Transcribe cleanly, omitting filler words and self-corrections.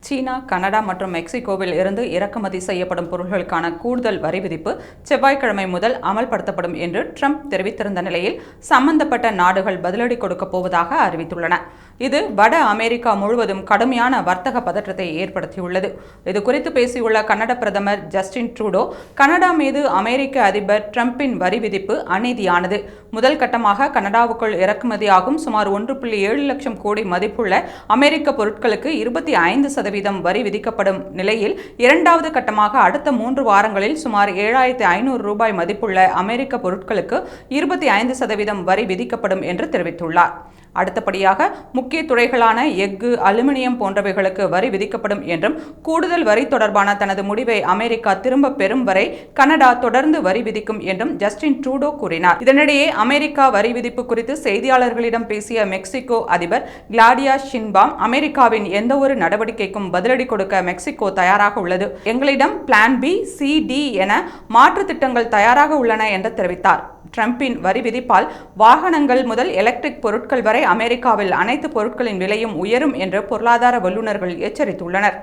சீனா, Canada மற்றும் மெக்சிகோவில் இருந்து இறக்குமதி செய்யப்படும் பொருட்களுக்கான கூடுதல் வரி விதிப்பு செவ்வாய்க்கிழமை முதல் அமல்படுத்தப்படும் என்று ட்ரம்ப் தெரிவித்திருந்த நிலையில் சம்பந்தப்பட்ட நாடுகள் பதிலடி கொடுக்கப் போவதாக அறிவித்துள்ளன. இது வட அமெரிக்கா முழுவதும் கடுமையான வர்த்தக பதற்றத்தை ஏற்படுத்தியுள்ளது. இதுகுறித்து பேசியுள்ள கனடா பிரதமர் ஜஸ்டின் ட்ரூடோ, கனடா மீது அமெரிக்க அதிபர் ட்ரம்பின் வரி விதிப்பு அநீதியானது. முதல் கட்டமாக கனடாவுக்குள் இறக்குமதியாகும் சுமார் 1.7 லட்சம் கோடி மதிப்புள்ள அமெரிக்க பொருட்களுக்கு 25% வரி விதிக்கப்படும் நிலையில், இரண்டாவது கட்டமாக அடுத்த 3 வாரங்களில் சுமார் 7,500 ரூபாய் மதிப்புள்ள அமெரிக்க பொருட்களுக்கு 25% வரி விதிக்கப்படும் என்று தெரிவித்துள்ளார். அடுத்தபடியாக முக்கிய துறைகளான எஃகு, அலுமினியம் போன்றவைகளுக்கு வரி விதிக்கப்படும் என்றும், கூடுதல் வரி தொடர்பான தனது முடிவை அமெரிக்கா திரும்ப பெறும் வரை கனடா தொடர்ந்து வரி விதிக்கும் என்றும் ஜஸ்டின் ட்ரூடோ கூறினார். இதனிடையே அமெரிக்கா வரி விதிப்பு குறித்து செய்தியாளர்களிடம் பேசிய மெக்சிகோ அதிபர் கிளாடியா ஷின்பாம், அமெரிக்காவின் எந்தவொரு நடவடிக்கைக்கும் பதிலடி கொடுக்க மெக்சிகோ தயாராக உள்ளது. எங்களிடம் பிளான் பி, சி, டி என மாற்று திட்டங்கள் தயாராக உள்ளன என்று தெரிவித்தார். ட்ரம்பின் வரி விதிப்பால் வாகனங்கள் முதல் எலக்ட்ரிக் பொருட்கள் வரை அமெரிக்காவில் அனைத்து பொருட்களின் விலையும் உயரும் என்று பொருளாதார வல்லுநர்கள் எச்சரித்துள்ளனர்.